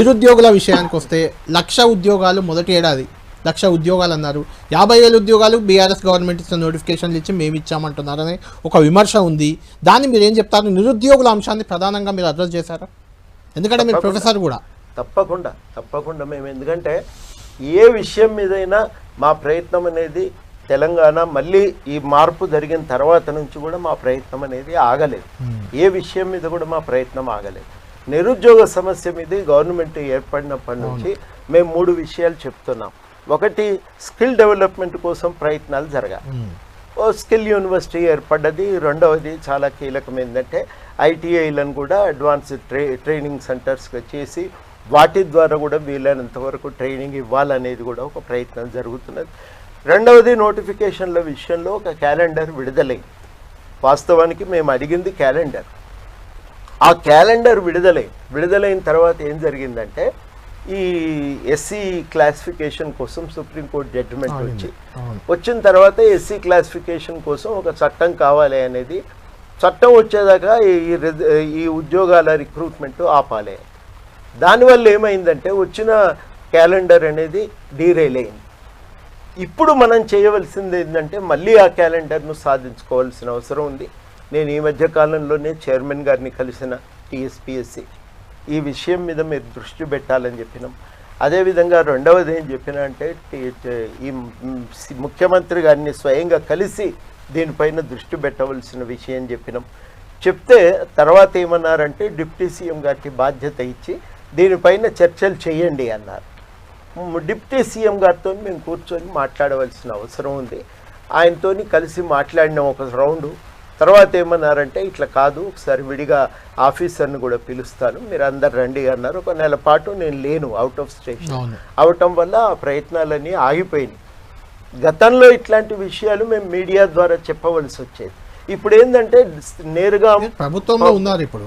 నిరుద్యోగుల విషయానికి వస్తే 1,00,000 ఉద్యోగాలు మొదటి ఏడాది 1,00,000 ఉద్యోగాలు అన్నారు. 50,000 ఉద్యోగాలు బీఆర్ఎస్ గవర్నమెంట్ ఇచ్చిన నోటిఫికేషన్లు ఇచ్చి మేము ఇచ్చామంటున్నారని ఒక విమర్శ ఉంది. దాన్ని మీరు ఏం చెప్తారు? నిరుద్యోగుల అంశాన్ని ప్రధానంగా మీరు అడ్రస్ చేశారా? ఎందుకంటే మీరు ప్రొఫెసర్ కూడా. తప్పకుండా మేము ఎందుకంటే ఏ విషయం మీదైనా మా ప్రయత్నం అనేది తెలంగాణ మళ్ళీ ఈ మార్పు జరిగిన తర్వాత నుంచి కూడా మా ప్రయత్నం అనేది ఆగలేదు. ఏ విషయం మీద కూడా మా ప్రయత్నం ఆగలేదు. నిరుద్యోగ సమస్య మీద గవర్నమెంట్ ఏర్పడినప్పటి నుంచి మేము 3 విషయాలు చెప్తున్నాం. ఒకటి, స్కిల్ డెవలప్మెంట్ కోసం ప్రయత్నాలు జరగాలి. ఓ స్కిల్ యూనివర్సిటీ ఏర్పడ్డది. రెండవది చాలా కీలకం ఏంటంటే ఐటీఐలను కూడా అడ్వాన్స్డ్ ట్రైనింగ్ సెంటర్స్గా చేసి వాటి ద్వారా కూడా వీలైనంత వరకు ట్రైనింగ్ ఇవ్వాలనేది కూడా ఒక ప్రయత్నం జరుగుతున్నది. రెండవది, నోటిఫికేషన్ల విషయంలో ఒక క్యాలెండర్ విడుదలైంది. వాస్తవానికి మేము అడిగింది క్యాలెండర్. ఆ క్యాలెండర్ విడుదలైన తర్వాత ఏం జరిగిందంటే ఈ ఎస్సీ క్లాసిఫికేషన్ కోసం సుప్రీంకోర్టు జడ్జిమెంట్ వచ్చిన తర్వాత ఎస్సీ క్లాసిఫికేషన్ కోసం ఒక చట్టం కావాలి అనేది, చట్టం వచ్చేదాకా ఈ ఉద్యోగాల రిక్రూట్మెంట్ ఆపాలి. దానివల్ల ఏమైందంటే వచ్చిన క్యాలెండర్ అనేది డీరైల్ అయింది. ఇప్పుడు మనం చేయవలసింది ఏంటంటే మళ్ళీ ఆ క్యాలెండర్ను సాధించుకోవాల్సిన అవసరం ఉంది. నేను ఈ మధ్య కాలంలోనే చైర్మన్ గారిని కలిసిన టీఎస్పీఎస్సీ ఈ విషయం మీద మీరు దృష్టి పెట్టాలని చెప్పినాం. అదేవిధంగా రెండవది ఏం చెప్పినా అంటే ఈ ముఖ్యమంత్రి గారిని స్వయంగా కలిసి దీనిపైన దృష్టి పెట్టవలసిన విషయం చెప్పినాం. చెప్తే తర్వాత ఏమన్నారంటే డిప్యూటీ సీఎం గారికి బాధ్యత ఇచ్చి దీనిపైన చర్చలు చేయండి అన్నారు. డిప్యూటీ సీఎం గారితో మేము కూర్చొని మాట్లాడవలసిన అవసరం ఉంది. ఆయనతో కలిసి మాట్లాడిన ఒక రౌండు. తర్వాత ఏమన్నారంటే ఇట్లా కాదు, ఒకసారి విడిగా ఆఫీసర్ని కూడా పిలుస్తాను, మీరు అందరు రండి అన్నారు. ఒక నెల పాటు నేను లేను, అవుట్ ఆఫ్ స్టేషన్ అవటం వల్ల ఆ ప్రయత్నాలన్నీ ఆగిపోయినాయి. గతంలో ఇట్లాంటి విషయాలు మేము మీడియా ద్వారా చెప్పవలసి వచ్చేది. ఇప్పుడు ఏంటంటే నేరుగా ప్రభుత్వంలో ఉన్నారు. ఇప్పుడు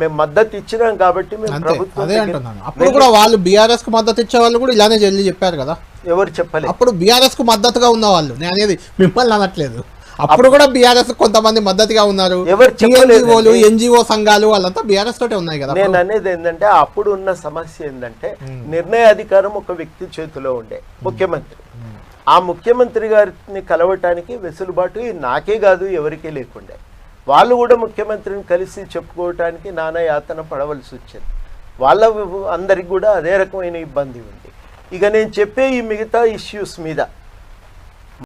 మేము మద్దతు ఇచ్చినాం కాబట్టి మేము ప్రభుత్వం అప్పుడు కూడా వాళ్ళు బీఆర్ఎస్ కు మద్దతు ఇచ్చే వాళ్ళు కూడా ఇలానే జల్లి చెప్పారు కదా. ఎవరు చెప్పలేదు. అప్పుడు బీఆర్ఎస్ కు మద్దతుగా ఉన్న వాళ్ళు, నేను అనేది మిమ్మల్ని అనట్లేదు, అప్పుడు కూడా బీఆర్ఎస్ కొంతమంది మద్దతుగా ఉన్నారు. ఎన్జిఓ సంఘాలు వాళ్ళంతా బీఆర్ఎస్ తోటే ఉన్నాయి కదా. నేను అనేది ఏంటంటే అప్పుడు ఉన్న సమస్య ఏంటంటే నిర్ణయాధికారం ఒక వ్యక్తి చేతిలో ఉండే, ముఖ్యమంత్రి. ఆ ముఖ్యమంత్రి గారిని కలవటానికి వెసులుబాటు నాకే కాదు ఎవరికీ లేకుండే. వాళ్ళు కూడా ముఖ్యమంత్రిని కలిసి చెప్పుకోవటానికి నానా యాతన పడవలసి వచ్చింది. వాళ్ళ అందరికి కూడా అదే రకమైన ఇబ్బంది ఉంది. ఇక నేను చెప్పే ఈ మిగతా ఇష్యూస్ మీద